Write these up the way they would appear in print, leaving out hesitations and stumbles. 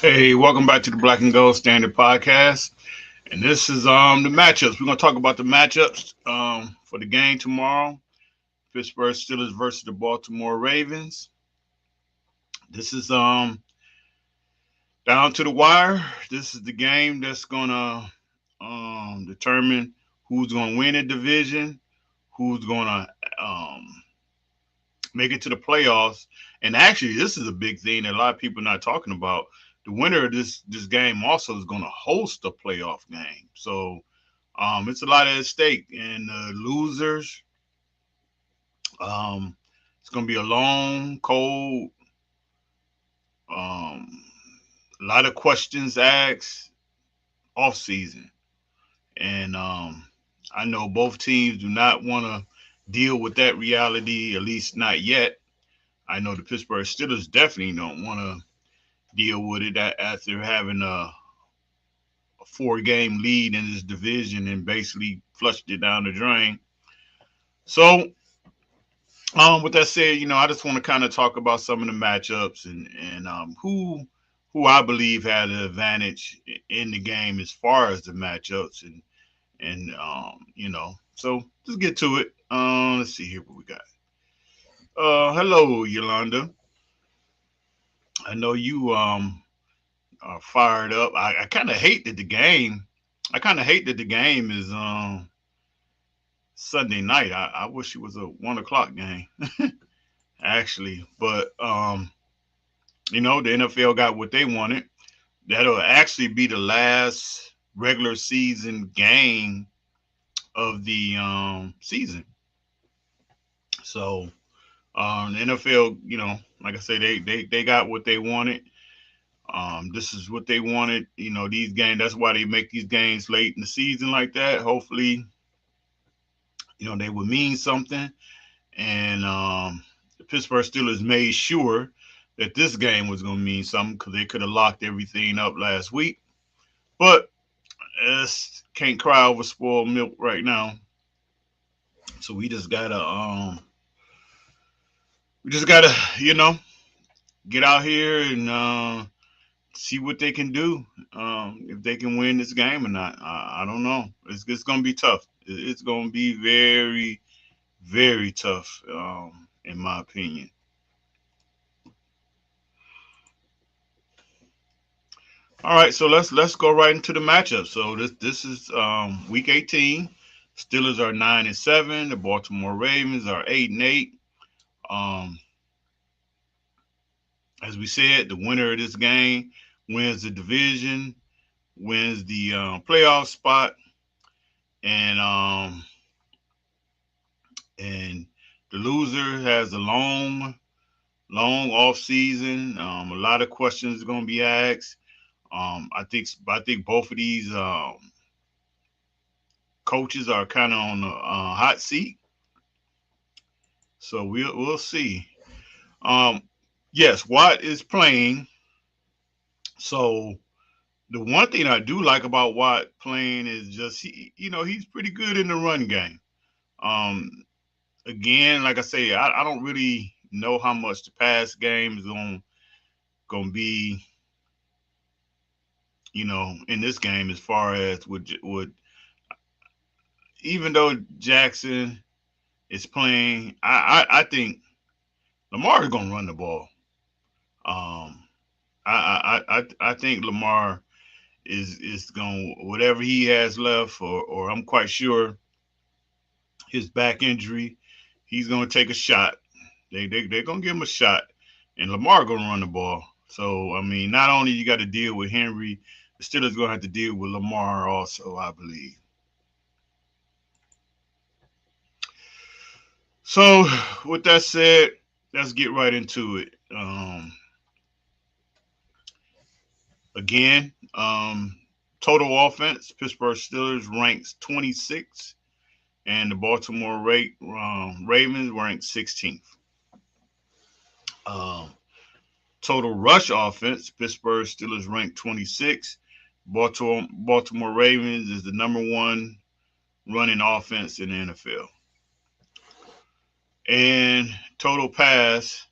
Hey, welcome back to the Black and Gold Standard Podcast. And this is the matchups. We're gonna talk about the matchups for the game tomorrow. Pittsburgh Steelers versus the Baltimore Ravens. This is down to the wire. This is the game that's gonna determine who's gonna win a division, who's gonna make it to the playoffs. And actually, this is a big thing that a lot of people are not talking about. The winner of this game also is going to host a playoff game. So it's a lot at stake. And the losers, um, it's going to be a long, cold, um, a lot of questions asked off season. And I know both teams do not want to deal with that reality, at least not yet. I know the Pittsburgh Steelers definitely don't want to deal with it after having a four-game lead in this division and basically flushed it down the drain. So, with that said, I just want to kind of talk about some of the matchups and who I believe had an advantage in the game as far as the matchups and. So let's get to it. Let's see here what we got. Hello, Yolanda. I know you are fired up. I kind of hate that the game. I kind of hate that the game is Sunday night. I wish it was a 1 o'clock game, actually. But the NFL got what they wanted. That'll actually be the last regular season game of the season. So the NFL, like I say, they got what they wanted. This is what they wanted. These games. That's why they make these games late in the season like that. Hopefully, they would mean something. And the Pittsburgh Steelers made sure that this game was going to mean something because they could have locked everything up last week. But can't cry over spoiled milk right now. So we just gotta get out here and see what they can do. If they can win this game or not. I don't know. It's going to be tough. It's going to be very, very tough, in my opinion. All right, so let's go right into the matchup. So this is week 18. Steelers are 9-7. The Baltimore Ravens are 8-8. Um, as we said, the winner of this game wins the division, wins the playoff spot, and and the loser has a long off season. A lot of questions are going to be asked. I think both of these coaches are kind of on the hot seat, so we'll see. Um, yes, Watt is playing. So the one thing I do like about Watt playing is just he's pretty good in the run game. Um, Again, like I say, I don't really know how much the pass game is gonna be, in this game as far as would even though Jackson is playing, I think Lamar is gonna run the ball. Um, I think Lamar is going whatever he has left, or I'm quite sure his back injury, he's gonna take a shot. They're gonna give him a shot, and Lamar gonna run the ball. So I mean, not only you got to deal with Henry, the Steelers gonna have to deal with Lamar also, I believe. So with that said, let's get right into it. Again, total offense, Pittsburgh Steelers ranks 26, and the Baltimore Ravens ranked 16th. Um, Total rush offense, Pittsburgh Steelers ranked 26. Baltimore Ravens is the number one running offense in the NFL. And total pass,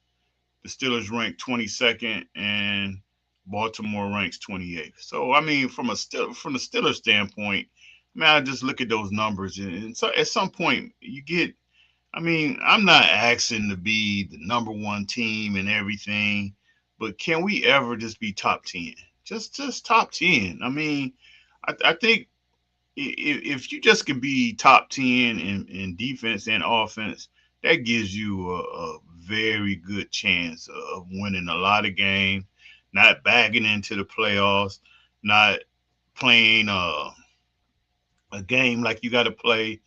the Steelers ranked 22nd and Baltimore ranks 28th. So I mean, from the Steelers standpoint, man, I just look at those numbers, and so at some point you get. I mean, I'm not asking to be the number one team and everything, but can we ever just be top 10? Just top 10. I mean, I think if you just can be top 10 in defense and offense, that gives you a very good chance of winning a lot of games, not bagging into the playoffs, not playing a game like you got to play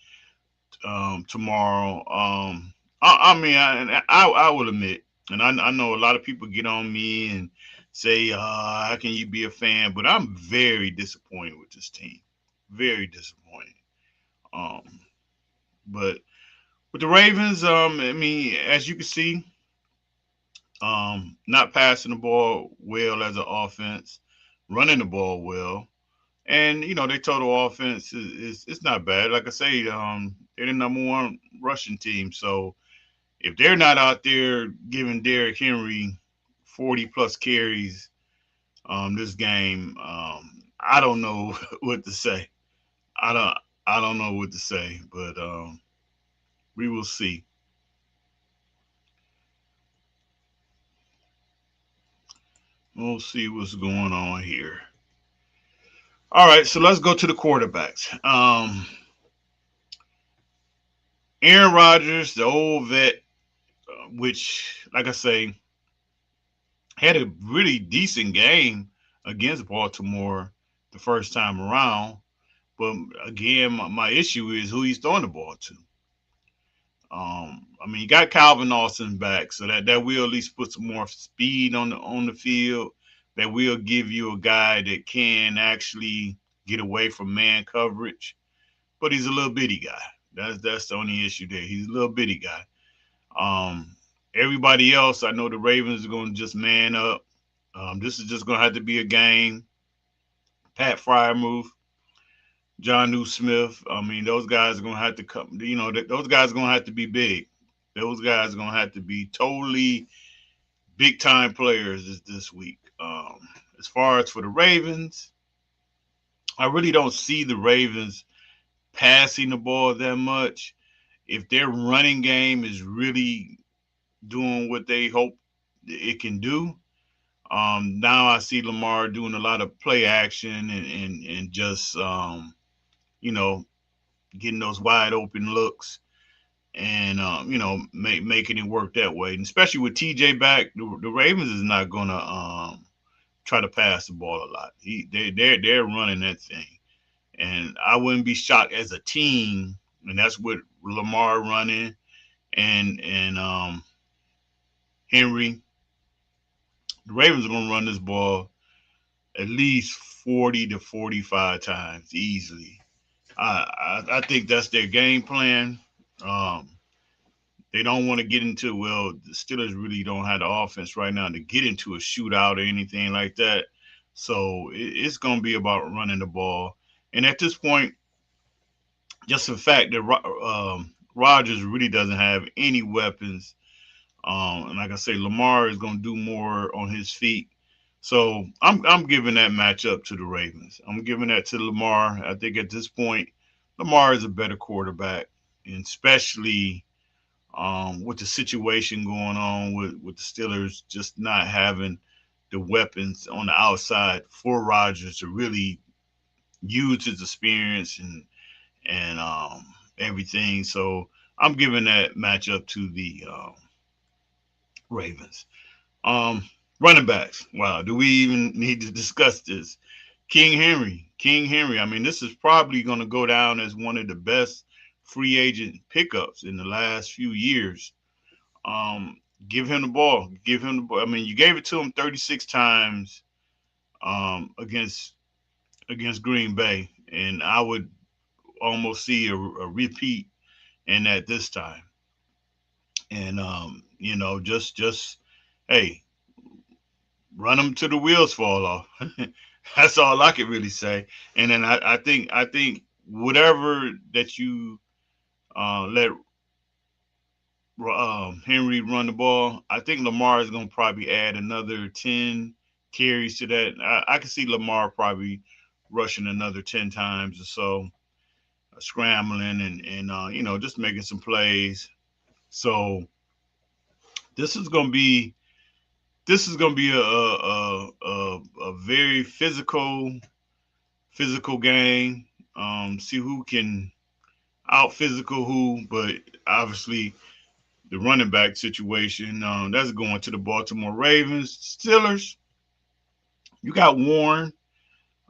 tomorrow. I mean, I will admit, and I know a lot of people get on me and say, how can you be a fan? But I'm very disappointed with this team. Very disappointed. Um, but with the Ravens, I mean, as you can see, not passing the ball well as an offense, running the ball well. And their total offense is it's not bad. Like I say, they're the number one rushing team. So if they're not out there giving Derrick Henry 40 plus carries this game, I don't know what to say. I don't I don't know what to say, but we will see. We'll see what's going on here. All right, so let's go to the quarterbacks. Aaron Rodgers, the old vet, which, like I say, had a really decent game against Baltimore the first time around. But again, my issue is who he's throwing the ball to. I mean, you got Calvin Austin back, so that will at least put some more speed on the field. That will give you a guy that can actually get away from man coverage. But he's a little bitty guy. That's the only issue there. He's a little bitty guy. Um, Everybody else, I know the Ravens are going to just man up. This is just going to have to be a game. Pat Fryer move. John New Smith. I mean, those guys are going to have to come. Those guys are going to have to be big. Those guys are going to have to be totally big time players this week. As far as for the Ravens, I really don't see the Ravens passing the ball that much. If their running game is really doing what they hope it can do, now I see Lamar doing a lot of play action and just you know getting those wide open looks and making it work that way. And especially with TJ back, the Ravens is not gonna try to pass the ball a lot. They're running that thing, and I wouldn't be shocked as a team. And that's with Lamar running and Henry. The Ravens are gonna run this ball at least 40 to 45 times easily. I think that's their game plan. Um, they don't want to get into, well, the Steelers really don't have the offense right now to get into a shootout or anything like that. So it's going to be about running the ball. And at this point, just the fact that Rodgers really doesn't have any weapons. And like I say, Lamar is going to do more on his feet. So I'm giving that matchup to the Ravens. I'm giving that to Lamar. I think at this point, Lamar is a better quarterback, and especially with the situation going on with the Steelers just not having the weapons on the outside for Rodgers to really use his experience and everything. So I'm giving that matchup to the Ravens. Um, Running backs. Wow, do we even need to discuss this? King Henry. King Henry. I mean, this is probably going to go down as one of the best free agent pickups in the last few years. Give him the ball. Give him the ball. I mean, you gave it to him 36 times against Green Bay, and I would almost see a repeat in that this time. And just hey, run them till the wheels fall off. That's all I can really say. And then I think whatever that you let Henry run the ball, I think Lamar is going to probably add another 10, carries to that. I can see Lamar probably rushing another 10 times or so, scrambling and just making some plays. So this is gonna be this is gonna be a very physical game. See who can out physical who, but obviously the running back situation that's going to the Baltimore Ravens. Steelers, you got Warren.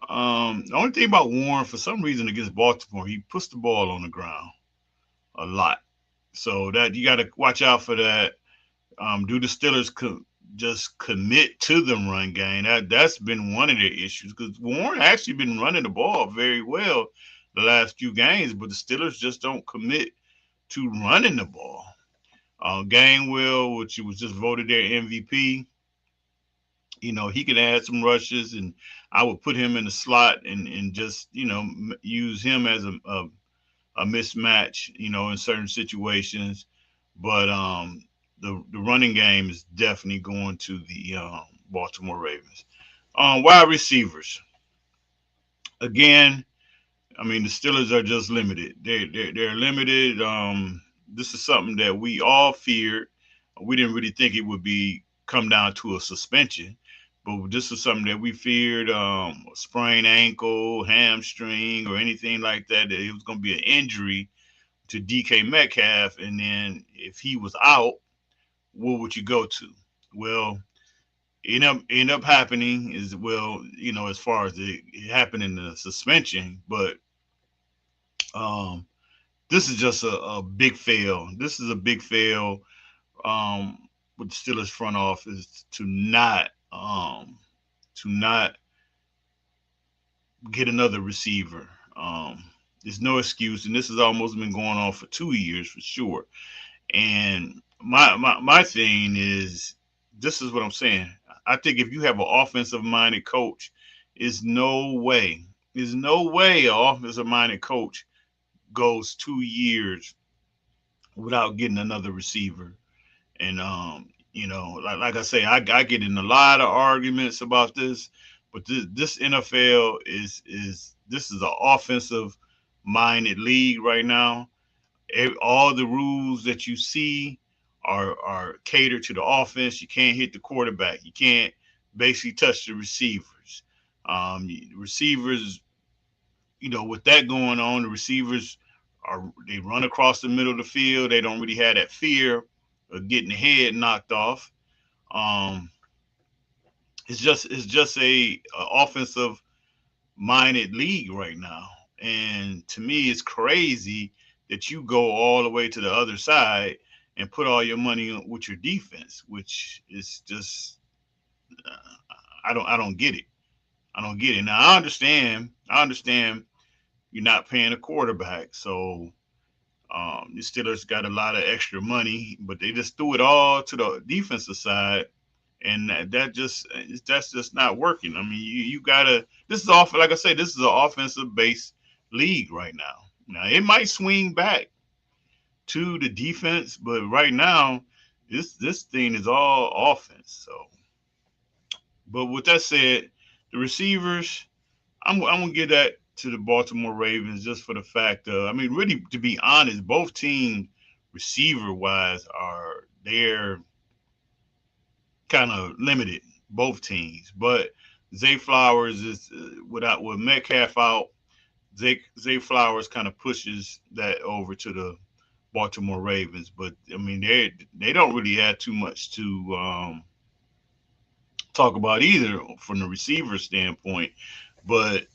The only thing about Warren, for some reason against Baltimore, he puts the ball on the ground a lot. So that you got to watch out for that. Do the Steelers just commit to the run game? That's been one of their issues because Warren actually been running the ball very well the last few games, but the Steelers just don't commit to running the ball. Gainwell, which was just voted their MVP, he can add some rushes, and I would put him in the slot and just use him as a mismatch, in certain situations. But the running game is definitely going to the Baltimore Ravens. Wide receivers, again, I mean the Steelers are just limited. They're limited. This is something that we all feared. We didn't really think it would be come down to a suspension, but this is something that we feared. Sprained ankle, hamstring, or anything like that. That it was going to be an injury to DK Metcalf, and then if he was out, what would you go to? Well, end up happening is, well, as far as it happened in the suspension, but um, this is just a big fail. This is a big fail with the Steelers front office to not get another receiver. There's no excuse, and this has almost been going on for 2 years for sure. And my thing is, this is what I'm saying. I think if you have an offensive minded coach, is no way, there's no way an offensive minded coach goes 2 years without getting another receiver. And like I say, I get in a lot of arguments about this, but this NFL this is an offensive minded league right now. All the rules that you see are catered to the offense. You can't hit the quarterback. You can't basically touch the receivers. Receivers, with that going on, the receivers they run across the middle of the field. They don't really have that fear of getting the head knocked off. Um, it's just a offensive minded league right now, and to me, it's crazy that you go all the way to the other side and put all your money with your defense, which is just I don't get it. I don't get it. Now I understand. You're not paying a quarterback, so the Steelers got a lot of extra money, but they just threw it all to the defensive side, and that's just not working. I mean, you gotta. This is off. Like I say, this is an offensive based league right now. Now it might swing back to the defense, but right now this thing is all offense. So, but with that said, the receivers, I'm gonna give that to the Baltimore Ravens just for the fact of, I mean, really to be honest, both teams receiver wise are they're kind of limited, both teams. But Zay Flowers is with Metcalf out, Zay Flowers kind of pushes that over to the Baltimore Ravens. But I mean, they don't really have too much to talk about either from the receiver standpoint. But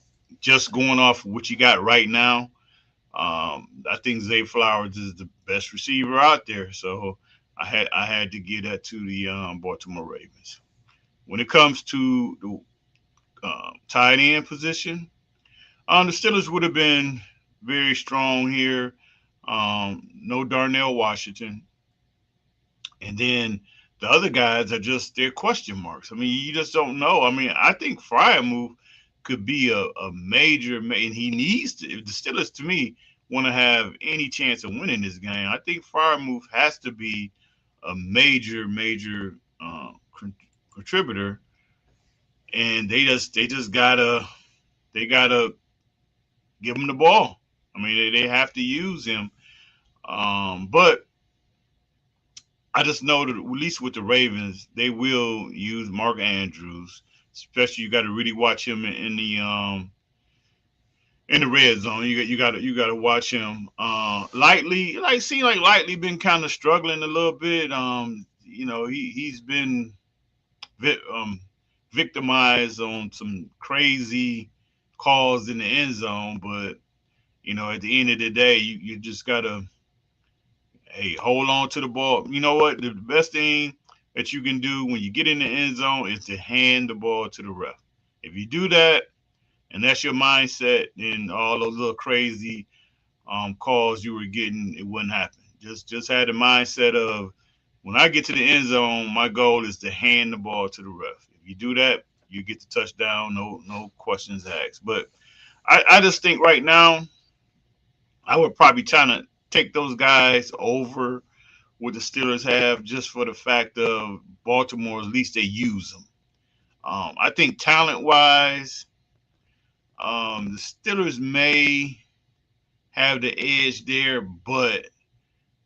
just going off what you got right now, I think Zay Flowers is the best receiver out there. So I had to give that to the Baltimore Ravens. When it comes to the tight end position, the Steelers would have been very strong here. No Darnell Washington, and then the other guys are just they're question marks. I mean, you just don't know. I mean, I think Fryermuth could be a major, and he needs to. If the Steelers, to me, want to have any chance of winning this game, I think Fryermuth has to be a major contributor and they just gotta give him the ball. I mean, they have to use him. But I just know that at least with the Ravens, they will use Mark Andrews. Especially, you got to really watch him in the red zone. You got to watch him. Lightly, seem like Lightly been kind of struggling a little bit. He's been victimized on some crazy calls in the end zone, but at the end of the day, you just gotta, hey, hold on to the ball. You know what? The best thing that you can do when you get in the end zone is to hand the ball to the ref. If you do that, and that's your mindset, then all those little crazy calls you were getting, it wouldn't happen. Just had the mindset of, when I get to the end zone, my goal is to hand the ball to the ref. If you do that, you get the touchdown, no questions asked. But I just think right now, I would probably try to take those guys over what the Steelers have, just for the fact of Baltimore, at least they use them. I think talent wise, the Steelers may have the edge there, but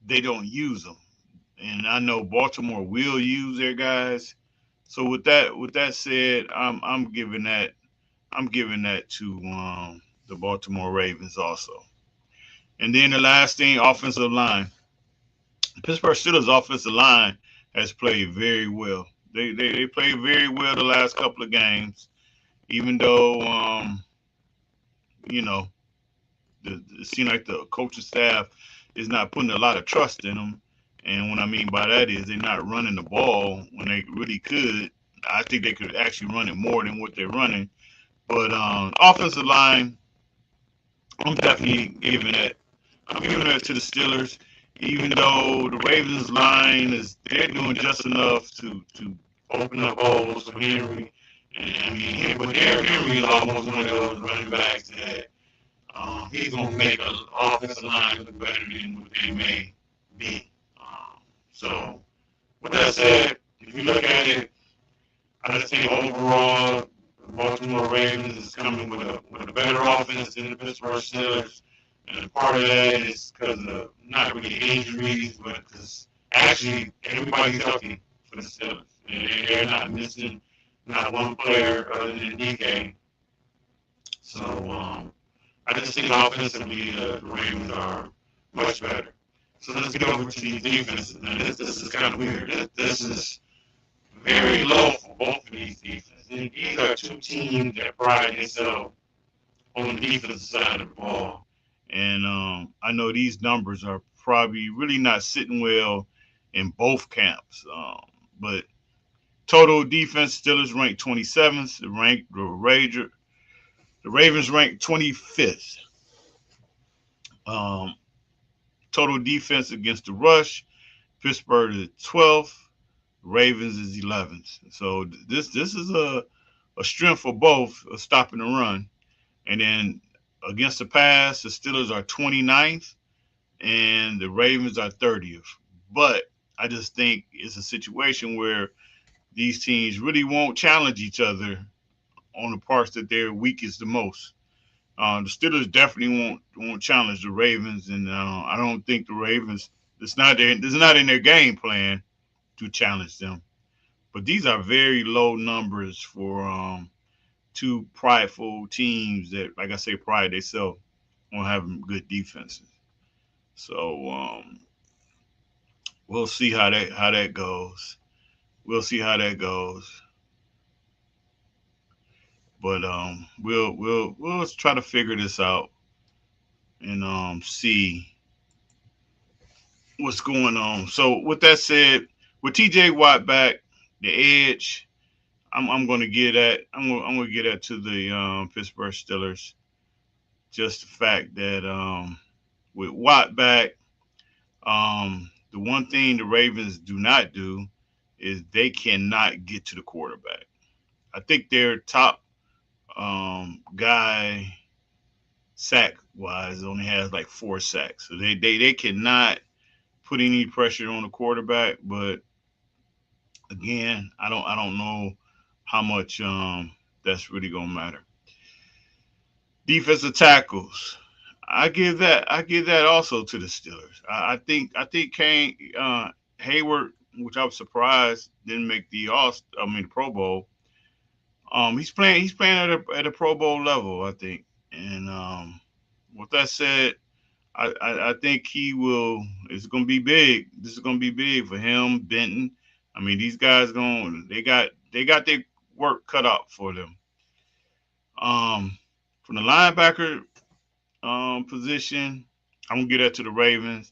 they don't use them. And I know Baltimore will use their guys. So with that said, I'm giving that to the Baltimore Ravens also. And then the last thing, offensive line. Pittsburgh Steelers offensive line has played very well. They played very well the last couple of games, even though you know it seems like the coaching staff is not putting a lot of trust in them. And what I mean by that is they're not running the ball when they really could. I think they could actually run it more than what they're running. But offensive line, I'm definitely giving that. I'm giving that to the Steelers, even though the Ravens line they're doing just enough to open up holes for Henry. And I mean, but Henry is almost one of those running backs that he's gonna make an offensive line look better than what they may be. So, with that said, if you look at it, I just think overall, the Baltimore Ravens is coming with a better offense than the Pittsburgh Steelers. And part of that is because of not really injuries, but because actually everybody's healthy for the Steelers. They're not missing not one player other than DK. So I just think offensively the Ravens are much better. So let's get over to these defenses. Now this is kind of weird. This is very low for both of these defenses. And these are two teams that pride themselves on the defensive side of the ball. And I know these numbers are probably really not sitting well in both camps. But total defense, Steelers ranked 27th. The Ravens ranked 25th. Total defense against the rush, Pittsburgh is 12th. Ravens is 11th. So this is a strength for both, of stopping the run. And then against the pass, the Steelers are 29th and the Ravens are 30th. But I just think it's a situation where these teams really won't challenge each other on the parts that they're weakest the most. The Steelers definitely won't challenge the Ravens, and I don't think the Ravens. It's not in their game plan to challenge them. But these are very low numbers for two prideful teams that, like I say, pride themselves on having good defenses. So we'll see how that goes. We'll see how that goes. But we'll try to figure this out and see what's going on. So with that said, with TJ Watt back, the edge, I'm going to get that. I'm going to get that to the Pittsburgh Steelers. Just the fact that with Watt back, the one thing the Ravens do not do is they cannot get to the quarterback. I think their top guy sack wise only has like 4 sacks, so they cannot put any pressure on the quarterback. But again, I don't know how much that's really gonna matter. Defensive tackles. I give that also to the Steelers. I think Kane Hayward, which I was surprised didn't make the Pro Bowl. He's playing at a Pro Bowl level, I think. And with that said, I think he will. It's going to be big. This is going to be big for him, Benton. I mean, these guys going. They got their work cut out for them. Um, from the linebacker position, I'm gonna get that to the Ravens.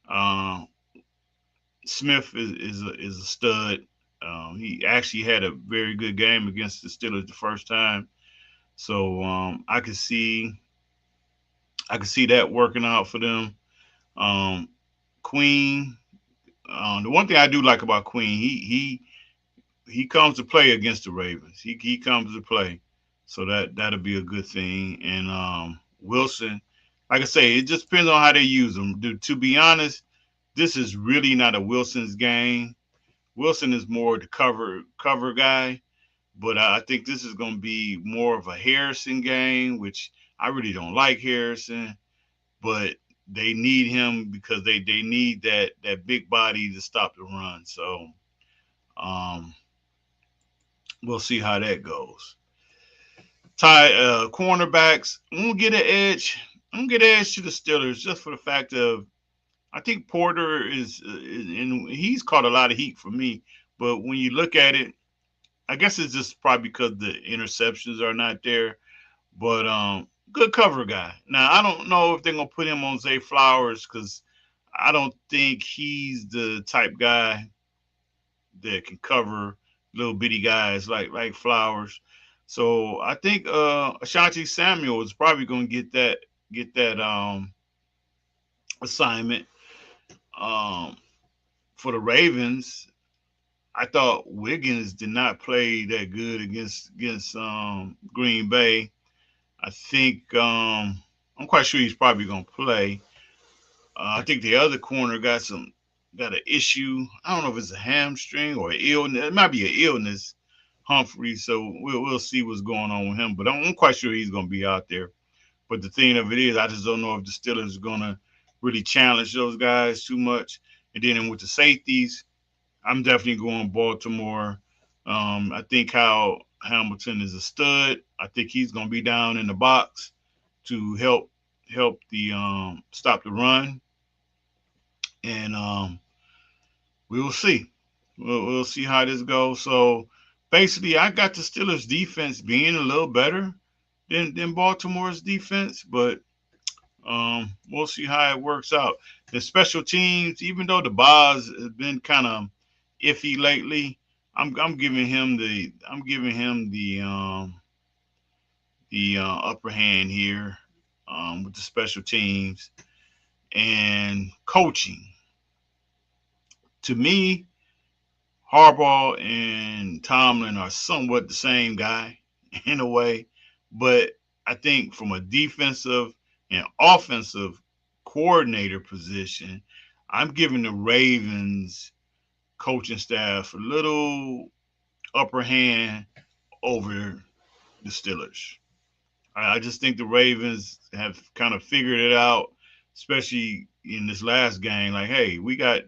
Um, Smith is a stud. He actually had a very good game against the Steelers the first time, so I could see that working out for them. Um, Queen. The one thing I do like about Queen, he comes to play against the Ravens. He comes to play, so that'll be a good thing. And Wilson, like I say, it just depends on how they use him. To be honest, this is really not a Wilson's game. Wilson is more the cover guy, but I think this is going to be more of a Harrison game, which I really don't like Harrison, but they need him because they need that big body to stop the run. So um, we'll see how that goes. Cornerbacks. I'm gonna get an edge. I'm gonna get an edge to the Steelers just for the fact of I think Porter and he's caught a lot of heat for me. But when you look at it, I guess it's just probably because the interceptions are not there. But good cover guy. Now I don't know if they're gonna put him on Zay Flowers because I don't think he's the type guy that can cover little bitty guys like Flowers. So I think Ashanti Samuel is probably going to get that assignment um, for the Ravens. I thought Wiggins did not play that good against Green Bay. I think I'm quite sure he's probably going to play. I think the other corner got an issue. I don't know if it's a hamstring or an illness. It might be an illness, Humphrey. So we'll see what's going on with him. But I'm quite sure he's going to be out there. But the thing of it is, I just don't know if the Steelers are going to really challenge those guys too much. And then with the safeties, I'm definitely going Baltimore. I think Kyle Hamilton is a stud. I think he's going to be down in the box to help the stop the run, and we will see. We'll see how this goes. So basically, I got the Steelers' defense being a little better than Baltimore's defense, but we'll see how it works out. The special teams, even though the Boz has been kind of iffy lately, I'm giving him the upper hand here with the special teams and coaching. To me, Harbaugh and Tomlin are somewhat the same guy in a way, but I think from a defensive and offensive coordinator position, I'm giving the Ravens coaching staff a little upper hand over the Steelers. I just think the Ravens have kind of figured it out, especially in this last game. Like, hey, we got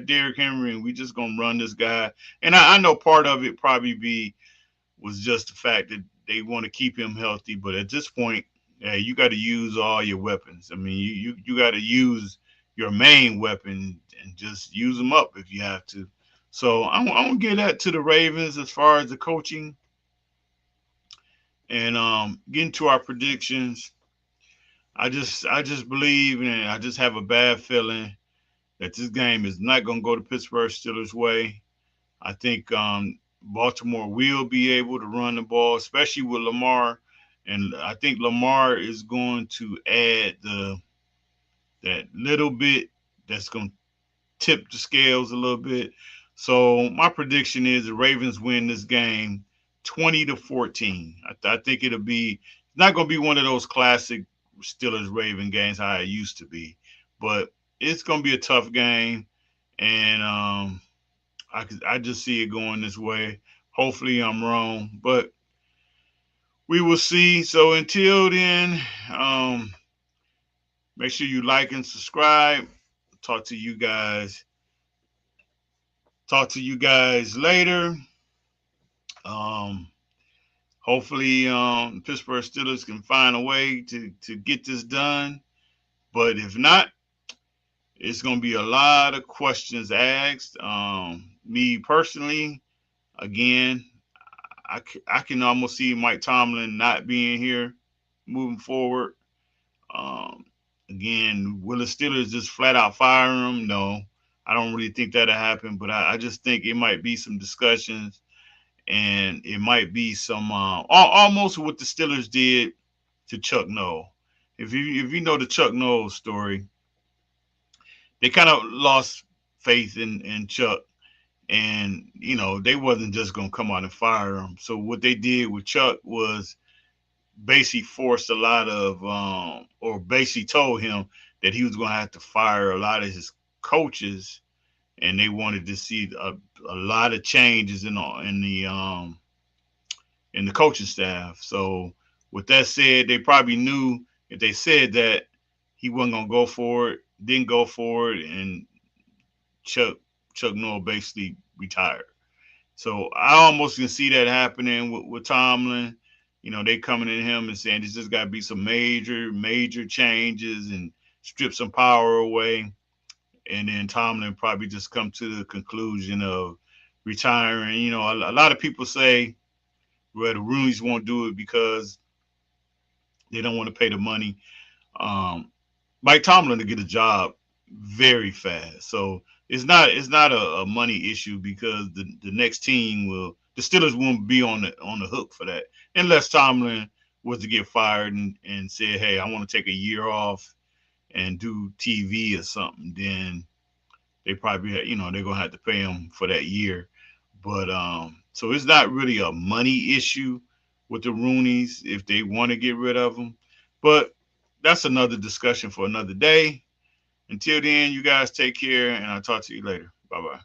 Derrick Henry, and we just gonna run this guy. And I know part of it probably be was just the fact that they want to keep him healthy. But at this point, hey, you got to use all your weapons. I mean, you got to use your main weapon and just use them up if you have to. So I'm gonna give that to the Ravens as far as the coaching. And getting to our predictions, I just believe and I just have a bad feeling that this game is not going to go to Pittsburgh Steelers' way. I think Baltimore will be able to run the ball, especially with Lamar, and I think Lamar is going to add the that little bit that's going to tip the scales a little bit. So my prediction is the Ravens win this game 20-14. I think it'll be not going to be one of those classic Steelers Raven games how it used to be, but it's going to be a tough game, and I just see it going this way. Hopefully I'm wrong, but we will see. So until then, um, make sure you like and subscribe. Talk to you guys. Talk to you guys later. Um, hopefully, Pittsburgh Steelers can find a way to get this done. But if not, it's going to be a lot of questions asked. Me personally, again, I can almost see Mike Tomlin not being here moving forward. Um, again, will the Steelers just flat out fire him? No, I don't really think that'll happen. But I just think it might be some discussions, and it might be some almost what the Steelers did to Chuck Noll. If you know the Chuck Noll story, they kind of lost faith in Chuck, and they wasn't just gonna come out and fire him. So what they did with Chuck was basically forced a lot of, or basically told him that he was gonna have to fire a lot of his coaches, and they wanted to see a lot of changes in the coaching staff. So with that said, they probably knew if they said that he wasn't gonna go for it, didn't go for it, and Chuck Chuck Noll basically retired. So I almost can see that happening with Tomlin. They coming at him and saying there's just got to be some major changes and strip some power away. And then Tomlin probably just come to the conclusion of retiring. A lot of people say, well, the Rooney's won't do it because they don't want to pay the money. Um, Mike Tomlin to get a job very fast. So it's not a money issue because the next team the Steelers won't be on the hook for that unless Tomlin was to get fired and said, hey, I want to take a year off and do TV or something. Then they probably they're gonna have to pay him for that year. But so it's not really a money issue with the Roonies if they want to get rid of them. But that's another discussion for another day. Until then, you guys take care, and I'll talk to you later. Bye bye.